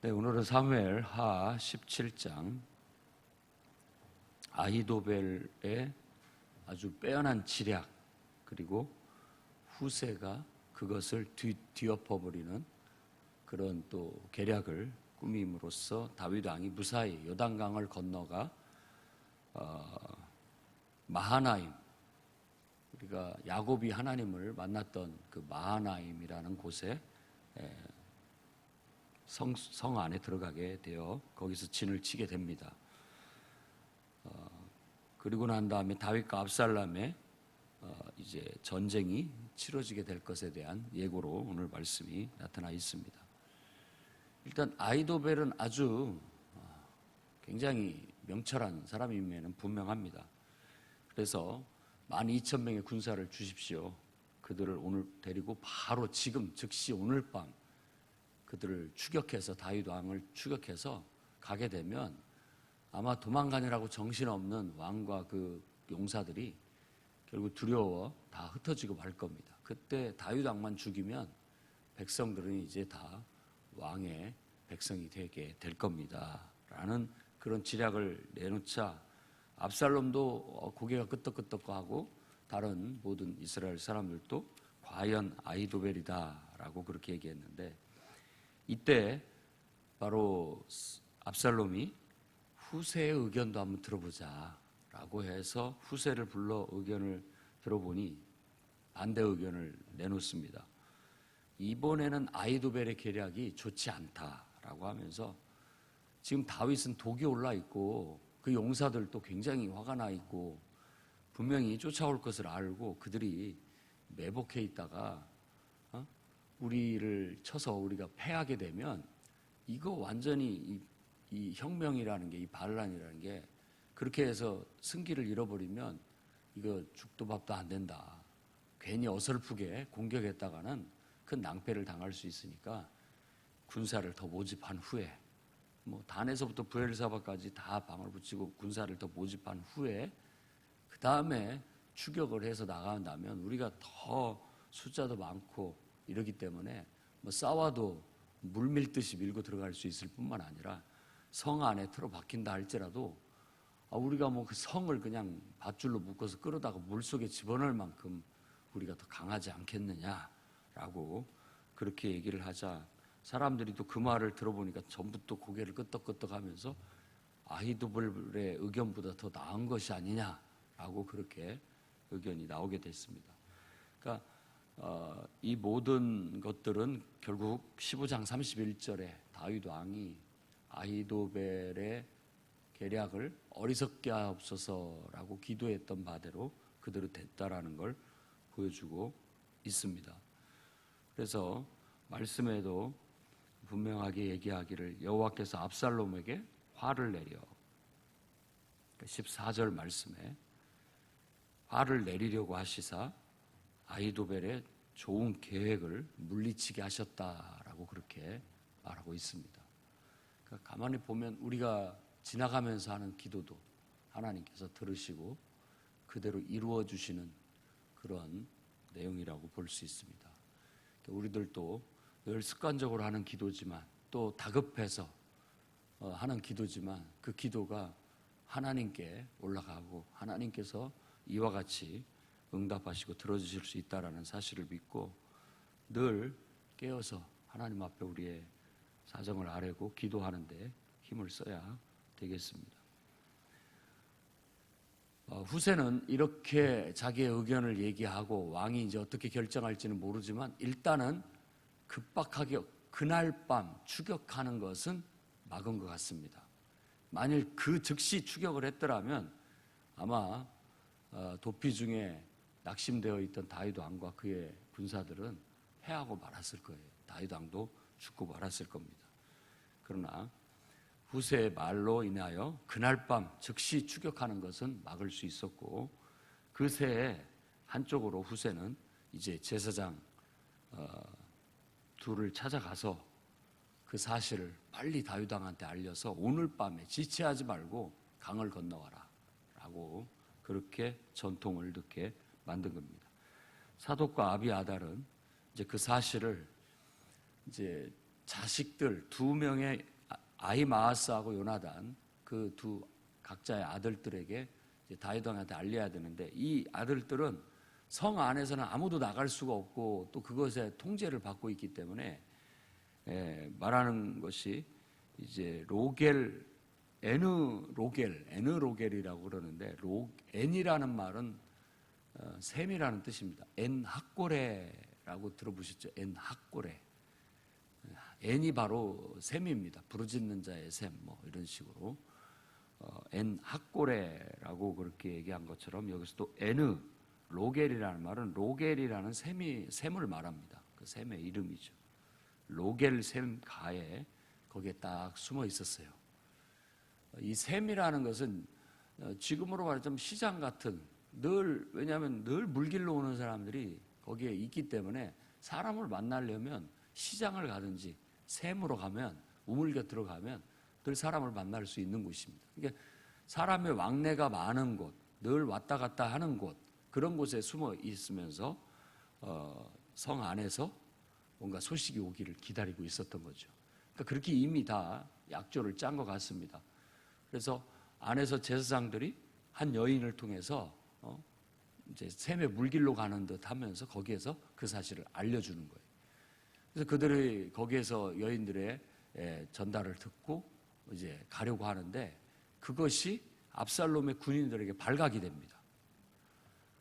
네, 오늘은 사무엘 하 17장 아히도벨의 아주 빼어난 지략 그리고 후세가 그것을 뒤엎어버리는 그런 또 계략을 꾸밈으로써 다윗 왕이 무사히 요단강을 건너가 마하나임, 우리가 야곱이 하나님을 만났던 그 마하나임이라는 곳에 성 안에 들어가게 되어 거기서 진을 치게 됩니다. 그리고 난 다음에 다윗과 압살롬의 이제 전쟁이 치러지게 될 것에 대한 예고로 오늘 말씀이 나타나 있습니다. 일단 아히도벨은 아주 굉장히 명철한 사람임에는 분명합니다. 그래서 12,000명의 군사를 주십시오. 그들을 오늘 데리고 바로 지금 즉시 오늘 밤 그들을 추격해서 다윗 왕을 추격해서 가게 되면 아마 도망가느라고 정신없는 왕과 그 용사들이 결국 두려워 다 흩어지고 말 겁니다. 그때 다윗 왕만 죽이면 백성들은 이제 다 왕의 백성이 되게 될 겁니다. 라는 그런 지략을 내놓자 압살롬도 고개가 끄덕끄덕하고 다른 모든 이스라엘 사람들도 과연 아히도벨이다 라고 그렇게 얘기했는데, 이때 바로 압살롬이 후세의 의견도 한번 들어보자 라고 해서 후세를 불러 의견을 들어보니 반대 의견을 내놓습니다. 이번에는 아히도벨의 계략이 좋지 않다라고 하면서 지금 다윗은 독이 올라 있고 그 용사들도 굉장히 화가 나 있고 분명히 쫓아올 것을 알고 그들이 매복해 있다가 우리를 쳐서 우리가 패하게 되면 이거 완전히 이 혁명이라는 게, 이 반란이라는 게 그렇게 해서 승기를 잃어버리면 이거 죽도 밥도 안 된다. 괜히 어설프게 공격했다가는 큰 낭패를 당할 수 있으니까 군사를 더 모집한 후에, 뭐 단에서부터 브엘사바까지 다 방을 붙이고 군사를 더 모집한 후에 그 다음에 추격을 해서 나간다면 우리가 더 숫자도 많고 이러기 때문에 뭐 싸워도 물밀듯이 밀고 들어갈 수 있을 뿐만 아니라 성 안에 틀어박힌다 할지라도 우리가 뭐 그 성을 그냥 밧줄로 묶어서 끌어다가 물속에 집어넣을 만큼 우리가 더 강하지 않겠느냐라고 그렇게 얘기를 하자 사람들이 또 그 말을 들어보니까 전부 또 고개를 끄덕끄덕하면서 아히도벨의 의견보다 더 나은 것이 아니냐라고 그렇게 의견이 나오게 됐습니다. 그러니까 이 모든 것들은 결국 15장 31절에 다윗 왕이 아히도벨의 계략을 어리석게 하옵소서라고 기도했던 바대로 그대로 됐다라는 걸 보여주고 있습니다. 그래서 말씀에도 분명하게 얘기하기를 여호와께서 압살롬에게 화를 내려, 14절 말씀에 화를 내리려고 하시사 아히도벨의 좋은 계획을 물리치게 하셨다라고 그렇게 말하고 있습니다. 그러니까 가만히 보면 우리가 지나가면서 하는 기도도 하나님께서 들으시고 그대로 이루어 주시는 그런 내용이라고 볼 수 있습니다. 그러니까 우리들도 늘 습관적으로 하는 기도지만 또 다급해서 하는 기도지만 그 기도가 하나님께 올라가고 하나님께서 이와 같이 응답하시고 들어주실 수 있다라는 사실을 믿고 늘 깨어서 하나님 앞에 우리의 사정을 아뢰고 기도하는데 힘을 써야 되겠습니다. 후세는 이렇게 자기의 의견을 얘기하고 왕이 이제 어떻게 결정할지는 모르지만 일단은 급박하게 그날 밤 추격하는 것은 막은 것 같습니다. 만일 그 즉시 추격을 했더라면 아마 도피 중에 낙심되어 있던 다윗 왕과 그의 군사들은 패하고 말았을 거예요. 다윗 왕도 죽고 말았을 겁니다. 그러나 후세의 말로 인하여 그날 밤 즉시 추격하는 것은 막을 수 있었고 그 새에 한쪽으로 후세는 이제 제사장 둘을 찾아가서 그 사실을 빨리 다윗 왕한테 알려서 오늘 밤에 지체하지 말고 강을 건너와라 라고 그렇게 전통을 넣게 만든 겁니다. 사독과 아비아달은 이제 그 사실을 이제 자식들 두 명의 아히마아스하고 요나단 그 두 각자의 아들들에게 다윗 왕한테 알려야 되는데, 이 아들들은 성 안에서는 아무도 나갈 수가 없고 또 그것의 통제를 받고 있기 때문에 말하는 것이 이제 에느로겔이라고 그러는데, 엔이라는 말은 셈이라는 뜻입니다. 엔학고레라고 들어보셨죠? 엔학고레. 엔이 바로 셈입니다. 부르짖는 자의 셈, 뭐 이런 식으로 엔학고레라고 그렇게 얘기한 것처럼, 여기서 또 로겔이라는 말은 로겔이라는 셈을 말합니다. 그 셈의 이름이죠. 로겔 셈 가에 거기에 딱 숨어 있었어요. 이 셈이라는 것은 지금으로 말하자면 시장 같은, 왜냐하면 늘 물길로 오는 사람들이 거기에 있기 때문에 사람을 만나려면 시장을 가든지 셈으로 가면, 우물 곁으로 가면 늘 사람을 만날 수 있는 곳입니다. 그러니까 사람의 왕래가 많은 곳, 늘 왔다 갔다 하는 곳, 그런 곳에 숨어 있으면서 성 안에서 뭔가 소식이 오기를 기다리고 있었던 거죠. 그러니까 그렇게 이미 다 약조를 짠 것 같습니다. 그래서 안에서 제사장들이 한 여인을 통해서 이제 셈의 물길로 가는 듯 하면서 거기에서 그 사실을 알려주는 거예요. 그래서 그들이 거기에서 여인들의 전달을 듣고 이제 가려고 하는데, 그것이 압살롬의 군인들에게 발각이 됩니다.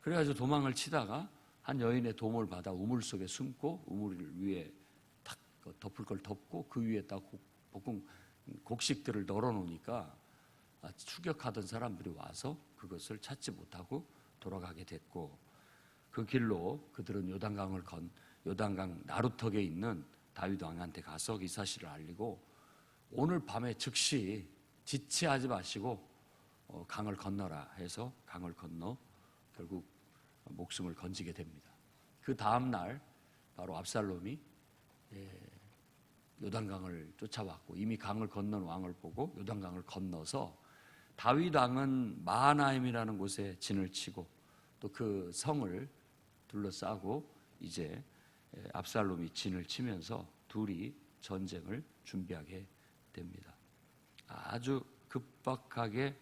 그래가지고 도망을 치다가 한 여인의 도움을 받아 우물 속에 숨고, 우물 위에 탁 덮을 걸 덮고 그 위에 딱 볶은 곡식들을 널어놓으니까 추격하던 사람들이 와서 그것을 찾지 못하고 돌아가게 됐고, 그 길로 그들은 요단강 나루턱에 있는 다윗 왕한테 가서 이 사실을 알리고, 오늘 밤에 즉시 지체하지 마시고 강을 건너라 해서 강을 건너 결국 목숨을 건지게 됩니다. 그 다음 날 바로 압살롬이 요단강을 쫓아왔고, 이미 강을 건넌 왕을 보고 요단강을 건너서 다윗 왕은 마하나임이라는 곳에 진을 치고 또 그 성을 둘러싸고 이제 압살롬이 진을 치면서 둘이 전쟁을 준비하게 됩니다. 아주 급박하게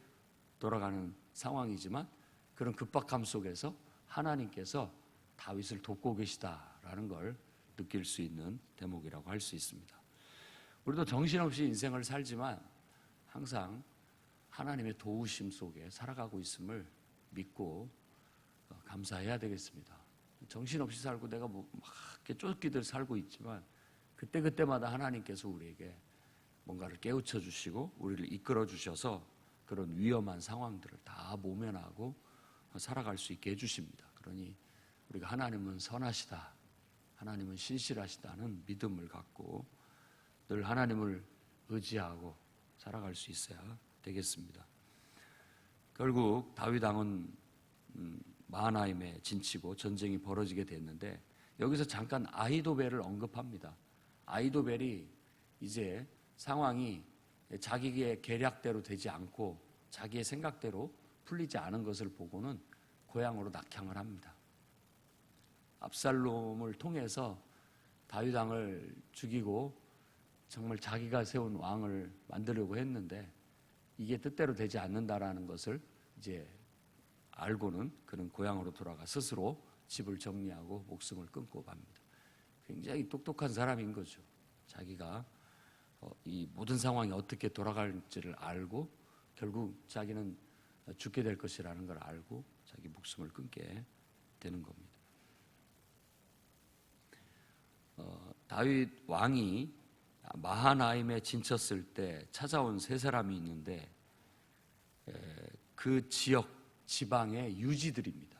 돌아가는 상황이지만 그런 급박함 속에서 하나님께서 다윗을 돕고 계시다라는 걸 느낄 수 있는 대목이라고 할 수 있습니다. 우리도 정신없이 인생을 살지만 항상 하나님의 도우심 속에 살아가고 있음을 믿고 감사해야 되겠습니다. 정신없이 살고 내가 막 이렇게 쫓기듯 살고 있지만 그때마다 하나님께서 우리에게 뭔가를 깨우쳐 주시고 우리를 이끌어 주셔서 그런 위험한 상황들을 다 모면하고 살아갈 수 있게 해주십니다. 그러니 우리가 하나님은 선하시다, 하나님은 신실하시다는 믿음을 갖고 늘 하나님을 의지하고 살아갈 수 있어야 되겠습니다. 결국 다윗 왕은 마하나임에 진치고 전쟁이 벌어지게 됐는데, 여기서 잠깐 아히도벨을 언급합니다. 아히도벨이 이제 상황이 자기의 계략대로 되지 않고 자기의 생각대로 풀리지 않은 것을 보고는 고향으로 낙향을 합니다. 압살롬을 통해서 다윗 왕을 죽이고 정말 자기가 세운 왕을 만들려고 했는데 이게 뜻대로 되지 않는다라는 것을 이제 알고는 그는 고향으로 돌아가 스스로 집을 정리하고 목숨을 끊고 갑니다. 굉장히 똑똑한 사람인 거죠. 자기가 이 모든 상황이 어떻게 돌아갈지를 알고 결국 자기는 죽게 될 것이라는 걸 알고 자기 목숨을 끊게 되는 겁니다. 다윗 왕이 마하나임에 진쳤을 때 찾아온 세 사람이 있는데 그 지역 지방의 유지들입니다.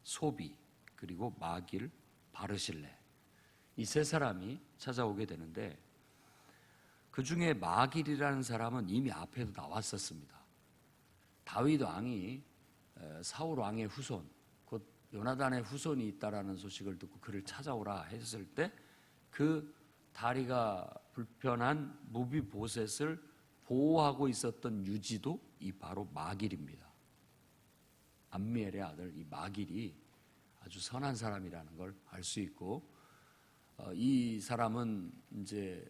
소비, 그리고 마길, 바르실레, 이 세 사람이 찾아오게 되는데 그 중에 마길이라는 사람은 이미 앞에도 나왔었습니다. 다윗 왕이 사울 왕의 후손, 곧 요나단의 후손이 있다라는 소식을 듣고 그를 찾아오라 했을 때 그 다리가 불편한 무비보셋을 보호하고 있었던 유지도 이 바로 마길입니다. 암미엘의 아들 이 마길이 아주 선한 사람이라는 걸 알 수 있고, 이 사람은 이제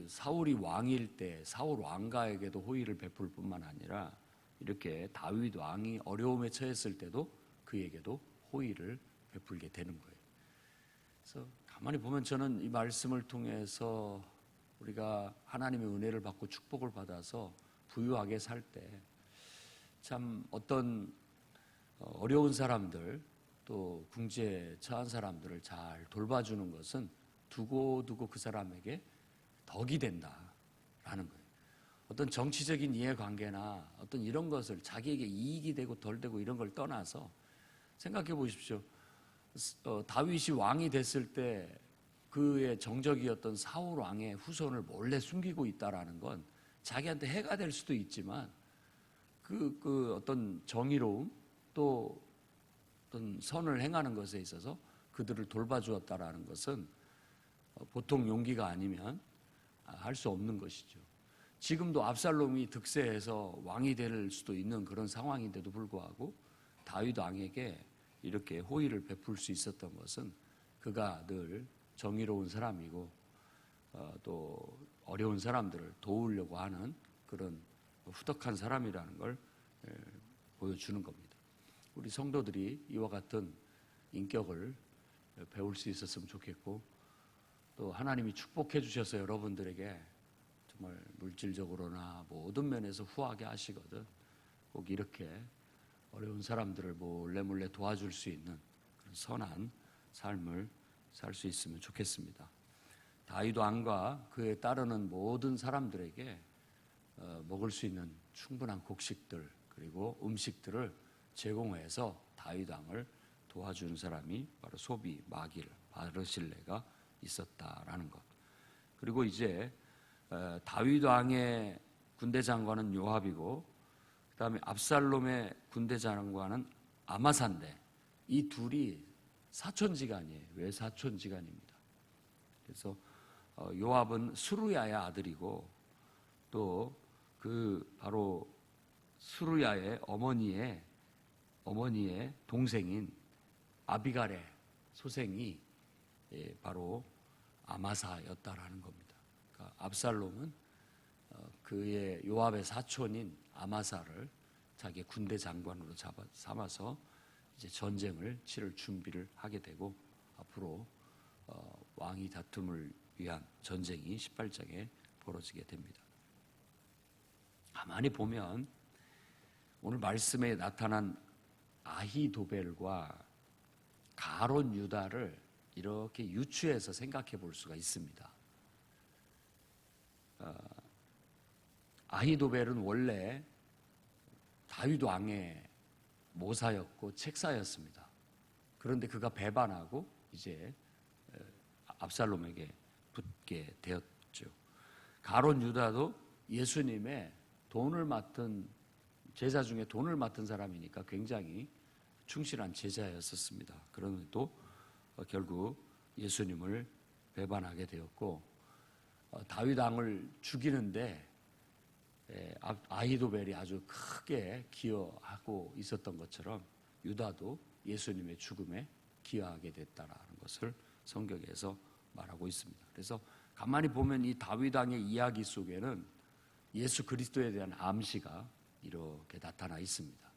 사울이 왕일 때 사울 왕가에게도 호의를 베풀 뿐만 아니라 이렇게 다윗 왕이 어려움에 처했을 때도 그에게도 호의를 베풀게 되는 거예요. 그래서 가만히 보면 저는 이 말씀을 통해서 우리가 하나님의 은혜를 받고 축복을 받아서 부유하게 살 때 참 어떤 어려운 사람들 또 궁지에 처한 사람들을 잘 돌봐주는 것은 두고두고 그 사람에게 덕이 된다라는 거예요. 어떤 정치적인 이해관계나 어떤 이런 것을 자기에게 이익이 되고 덜 되고 이런 걸 떠나서 생각해 보십시오. 다윗이 왕이 됐을 때 그의 정적이었던 사울 왕의 후손을 몰래 숨기고 있다라는 건 자기한테 해가 될 수도 있지만 그 어떤 정의로움 또 어떤 선을 행하는 것에 있어서 그들을 돌봐주었다라는 것은 보통 용기가 아니면 할 수 없는 것이죠. 지금도 압살롬이 득세해서 왕이 될 수도 있는 그런 상황인데도 불구하고 다윗 왕에게 이렇게 호의를 베풀 수 있었던 것은 그가 늘 정의로운 사람이고 또 어려운 사람들을 도우려고 하는 그런 후덕한 사람이라는 걸 보여주는 겁니다. 우리 성도들이 이와 같은 인격을 배울 수 있었으면 좋겠고 또 하나님이 축복해 주셔서 여러분들에게 정말 물질적으로나 모든 면에서 후하게 하시거든 꼭 이렇게 어려운 사람들을 몰래 도와줄 수 있는 그런 선한 삶을 살 수 있으면 좋겠습니다. 다윗 왕과 그에 따르는 모든 사람들에게 먹을 수 있는 충분한 곡식들 그리고 음식들을 제공해서 다윗 왕을 도와준 사람이 바로 소비, 마길, 바르실레가 있었다라는 것. 그리고 이제 다윗 왕의 군대 장관은 요압이고 그다음에 압살롬의 군대 장관은 아마사인데 이 둘이 사촌지간이에요. 왜 사촌지간입니다. 그래서 요압은 수루야의 아들이고 또 그 바로 수루야의 어머니의 동생인 아비갈의 소생이 바로 아마사였다라는 겁니다. 그러니까 압살롬은 그의 요압의 사촌인 아마사를 자기의 군대 장관으로 삼아서 이제 전쟁을 치를 준비를 하게 되고 앞으로 왕위 다툼을 위한 전쟁이 18장에 벌어지게 됩니다. 가만히 보면 오늘 말씀에 나타난 아히도벨과 가론 유다를 이렇게 유추해서 생각해 볼 수가 있습니다. 아히도벨은 원래 다윗 왕의 모사였고 책사였습니다. 그런데 그가 배반하고 이제 압살롬에게 붙게 되었죠. 가론 유다도 예수님의 돈을 맡은 제자 중에 돈을 맡은 사람이니까 굉장히 충실한 제자였었습니다. 그런데도 결국 예수님을 배반하게 되었고 다윗 왕을 죽이는데 아히도벨이 아주 크게 기여하고 있었던 것처럼 유다도 예수님의 죽음에 기여하게 됐다라는 것을 성경에서 말하고 있습니다. 그래서 가만히 보면 이 다윗 왕의 이야기 속에는 예수 그리스도에 대한 암시가 이렇게 나타나 있습니다.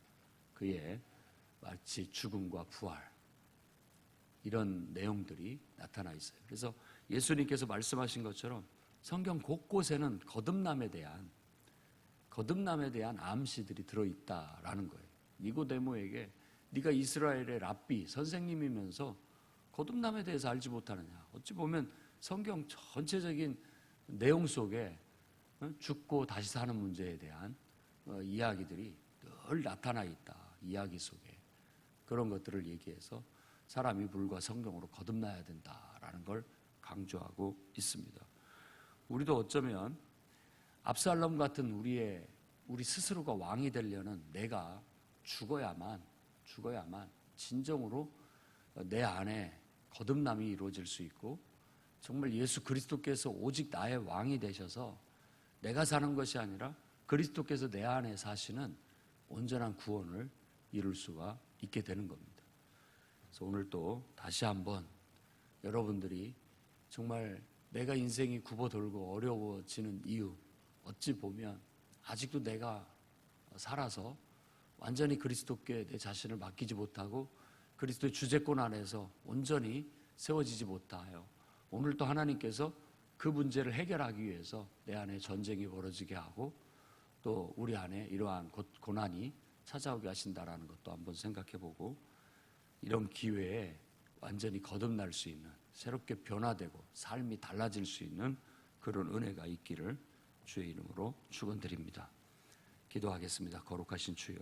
그의 마치 죽음과 부활 이런 내용들이 나타나 있어요. 그래서 예수님께서 말씀하신 것처럼 성경 곳곳에는 거듭남에 대한 암시들이 들어있다라는 거예요. 니고데모에게 네가 이스라엘의 랍비 선생님이면서 거듭남에 대해서 알지 못하느냐. 어찌 보면 성경 전체적인 내용 속에 죽고 다시 사는 문제에 대한 이야기들이 늘 나타나 있다. 이야기 속에 그런 것들을 얘기해서 사람이 물과 성령으로 거듭나야 된다라는 걸 강조하고 있습니다. 우리도 어쩌면 압살롬 같은 우리 스스로가 왕이 되려는 내가 죽어야만 진정으로 내 안에 거듭남이 이루어질 수 있고 정말 예수 그리스도께서 오직 나의 왕이 되셔서 내가 사는 것이 아니라 그리스도께서 내 안에 사시는 온전한 구원을 이룰 수가 있게 되는 겁니다. 그래서 오늘 또 다시 한번 여러분들이 정말 내가 인생이 굽어돌고 어려워지는 이유, 어찌 보면 아직도 내가 살아서 완전히 그리스도께 내 자신을 맡기지 못하고 그리스도의 주재권 안에서 온전히 세워지지 못하여 오늘 또 하나님께서 그 문제를 해결하기 위해서 내 안에 전쟁이 벌어지게 하고 또 우리 안에 이러한 고난이 찾아오게 하신다라는 것도 한번 생각해보고 이런 기회에 완전히 거듭날 수 있는 새롭게 변화되고 삶이 달라질 수 있는 그런 은혜가 있기를 주의 이름으로 축원드립니다. 기도하겠습니다. 거룩하신 주여,